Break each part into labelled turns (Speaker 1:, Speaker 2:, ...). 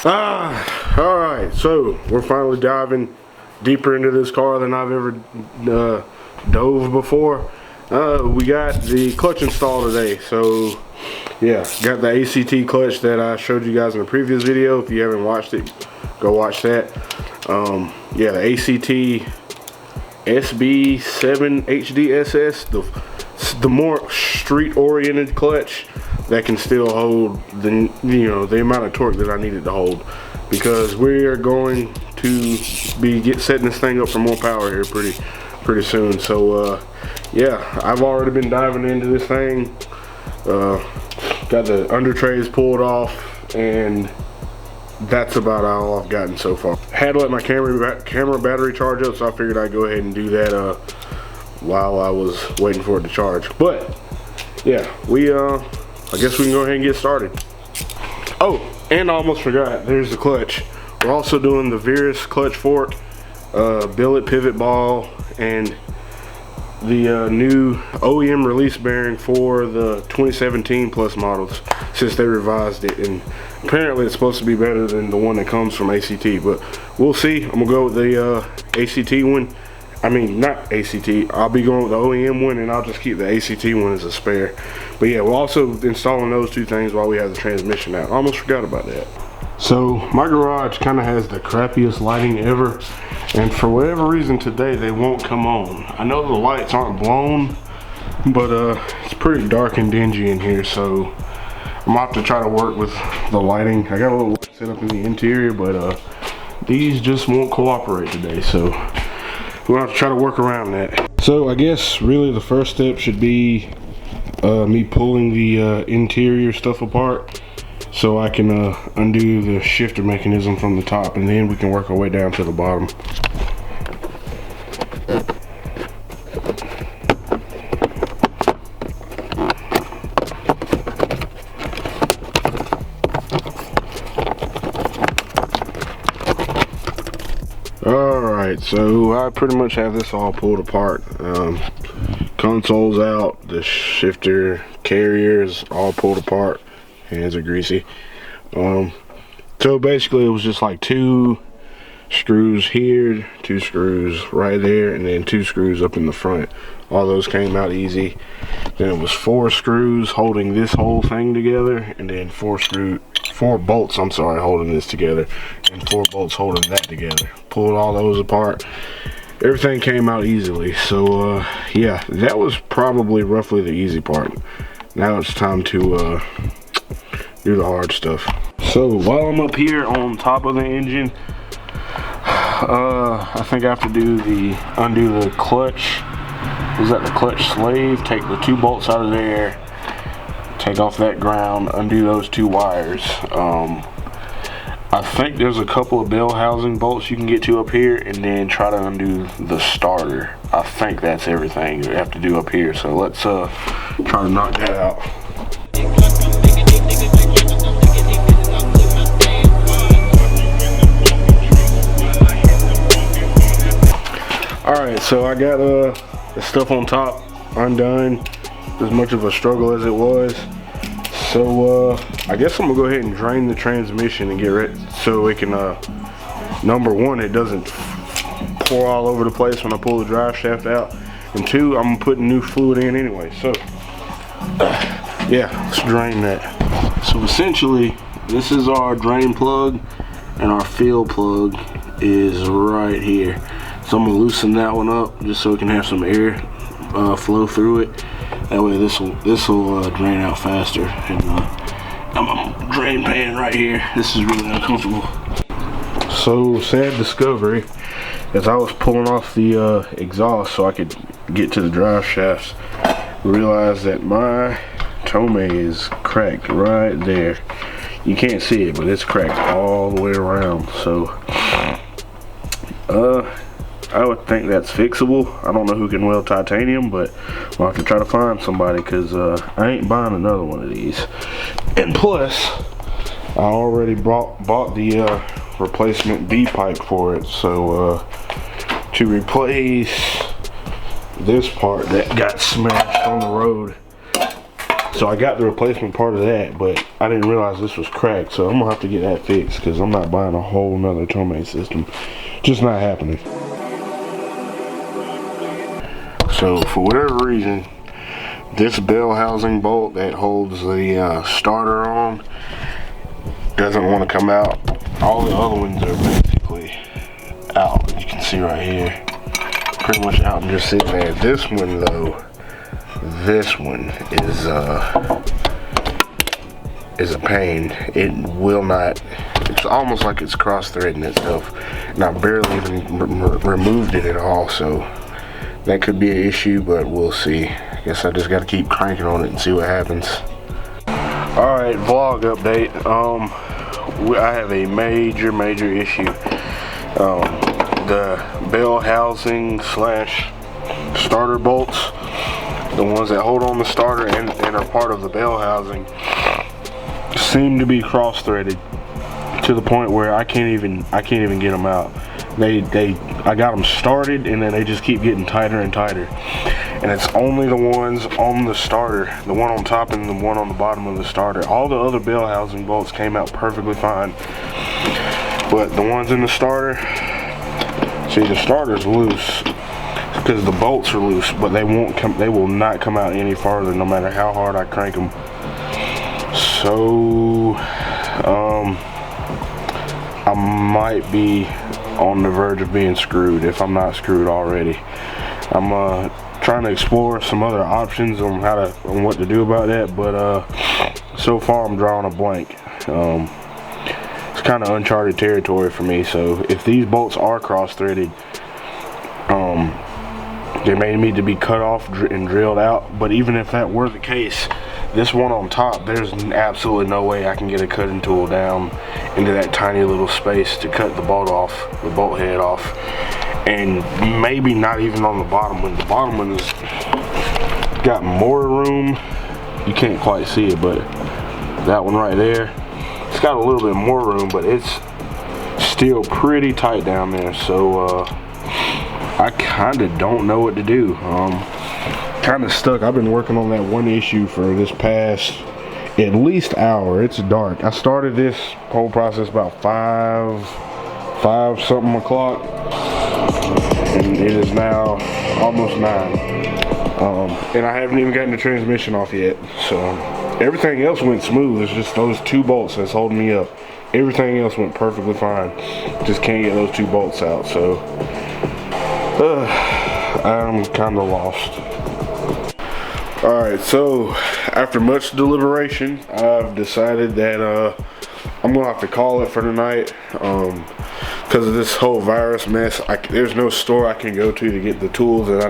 Speaker 1: All right, so we're finally diving deeper into this car than I've ever dove before. We got the clutch installed today, so yeah, got the ACT clutch that I showed you guys in the previous video. If you haven't watched it, go watch that. Yeah, the ACT SB7 HDSS, the more street-oriented clutch that can still hold the the amount of torque that I needed to hold, because we are going to be setting this thing up for more power here pretty soon. So yeah, I've already been diving into this thing. Got the under trays pulled off, and that's about all I've gotten so far. Had to let my camera battery charge up, so I figured I'd go ahead and do that while I was waiting for it to charge. But yeah, I guess we can go ahead and get started. Oh, and I almost forgot, there's the clutch. We're also doing the Vs clutch fork, billet pivot ball, and the new OEM release bearing for the 2017 plus models, since they revised it, and apparently it's supposed to be better than the one that comes from ACT, but we'll see. I'm gonna go with the ACT one. I mean, not ACT, I'll be going with the OEM one, and I'll just keep the ACT one as a spare. But yeah, we're also installing those two things while we have the transmission out. I almost forgot about that. So my garage kind of has the crappiest lighting ever, and for whatever reason today they won't come on. I know the lights aren't blown, but it's pretty dark and dingy in here, so I'm gonna have to try to work with the lighting. I got a little light set up in the interior, but these just won't cooperate today, so we'll have to try to work around that. So I guess really the first step should be me pulling the interior stuff apart, so I can undo the shifter mechanism from the top, and then we can work our way down to the bottom. Alright, so I pretty much have this all pulled apart. Console's out, the shifter carrier is all pulled apart. Hands are greasy. So basically it was just like 2 screws here, 2 screws right there, and then 2 screws up in the front. All those came out easy. Then it was 4 screws holding this whole thing together, and then 4 bolts, I'm sorry, holding this together, and 4 bolts holding that together. Pulled all those apart. Everything came out easily. So yeah, that was probably roughly the easy part. Now it's time to do the hard stuff. So while I'm up here on top of the engine, I think I have to undo the clutch. Is that the clutch slave? Take the 2 bolts out of there, take off that ground, undo those 2 wires. I think there's a couple of bell housing bolts you can get to up here, and then try to undo the starter. I think that's everything you have to do up here. So let's try to knock that out. Alright, so I got the stuff on top undone, as much of a struggle as it was. So I guess I'm gonna go ahead and drain the transmission and get ready, so it can number 1, it doesn't pour all over the place when I pull the drive shaft out, and 2, I'm putting new fluid in anyway. So yeah, let's drain that. So essentially this is our drain plug, and our fill plug is right here. So I'm gonna loosen that one up just so it can have some air flow through it. That way this will drain out faster. And I'm a drain pan right here. This is really uncomfortable. So sad discovery, as I was pulling off the exhaust so I could get to the drive shafts, realized that my tome is cracked right there. You can't see it, but it's cracked all the way around. So I would think that's fixable. I don't know who can weld titanium, but I'll have to try to find somebody, because I ain't buying another one of these. And plus, I already bought the replacement V-pipe for it. So to replace this part that got smashed on the road, So I got the replacement part of that, but I didn't realize this was cracked, so I'm gonna have to get that fixed because I'm not buying a whole nother tow system. Just not happening. So for whatever reason, this bell housing bolt that holds the starter on doesn't want to come out. All the other ones are basically out. You can see right here, pretty much out and just sitting there. This one though, this one is a pain. It will not. It's almost like it's cross-threading itself, and I barely even removed it at all. So that could be an issue, but we'll see. I guess I just got to keep cranking on it and see what happens. All right, vlog update. I have a major issue. The bell housing slash starter bolts, the ones that hold on the starter and are part of the bell housing, seem to be cross-threaded to the point where I can't even get them out. I got them started and then they just keep getting tighter and tighter. And it's only the ones on the starter, the one on top and the one on the bottom of the starter. All the other bell housing bolts came out perfectly fine, but the ones in the starter, see, the starter's loose because the bolts are loose, but they will not come out any farther no matter how hard I crank them. So I might be on the verge of being screwed if I'm not screwed already. I'm trying to explore some other options on what to do about that, but so far I'm drawing a blank. It's kind of uncharted territory for me. So if these bolts are cross-threaded, they may need to be cut off and drilled out. But even if that were the case, this one on top, there's absolutely no way I can get a cutting tool down into that tiny little space to cut the bolt off, the bolt head off. And maybe not even on the bottom one. The bottom one has got more room. You can't quite see it, but that one right there, it's got a little bit more room, but it's still pretty tight down there. So I kind of don't know what to do. Kind of stuck. I've been working on that one issue for this past at least hour. It's dark. I started this whole process about 5 something o'clock. And it is now almost 9, and I haven't even gotten the transmission off yet. So everything else went smooth. It's just those 2 bolts that's holding me up. Everything else went perfectly fine. Just can't get those 2 bolts out. So I'm kind of lost. All right, so after much deliberation, I've decided that I'm gonna have to call it for tonight. Because of this whole virus mess, there's no store I can go to get the tools that I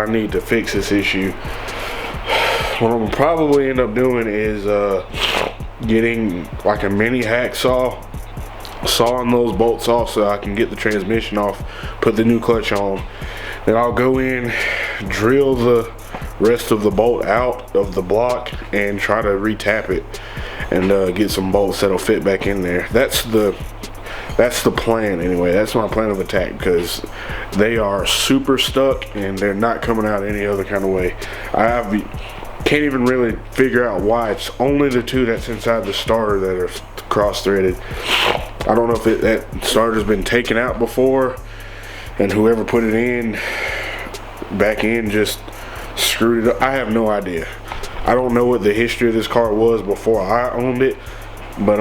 Speaker 1: need to fix this issue. What I'm gonna probably end up doing is getting like a mini hacksaw, sawing those bolts off so I can get the transmission off, put the new clutch on. Then I'll go in, drill the rest of the bolt out of the block and try to retap it and get some bolts that'll fit back in there. That's the plan anyway. That's my plan of attack, because they are super stuck and they're not coming out any other kind of way. I can't even really figure out why. It's only the 2 that's inside the starter that are cross-threaded. I don't know if that starter's been taken out before and whoever put it in back in just screwed it up. I have no idea. I don't know what the history of this car was before I owned it, but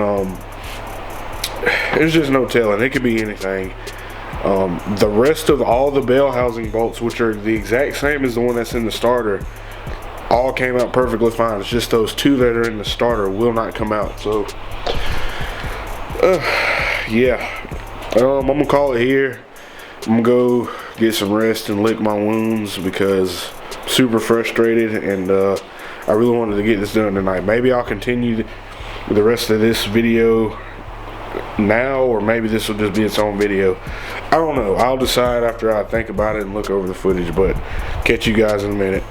Speaker 1: there's just no telling. It could be anything. The rest of all the bell housing bolts, which are the exact same as the one that's in the starter, all came out perfectly fine. It's just those 2 that are in the starter will not come out. So yeah, I'm gonna call it here. I'm gonna go get some rest and lick my wounds because I'm super frustrated, and I really wanted to get this done tonight. Maybe I'll continue with the rest of this video now, or maybe this will just be its own video. I don't know. I'll decide after I think about it and look over the footage, but catch you guys in a minute.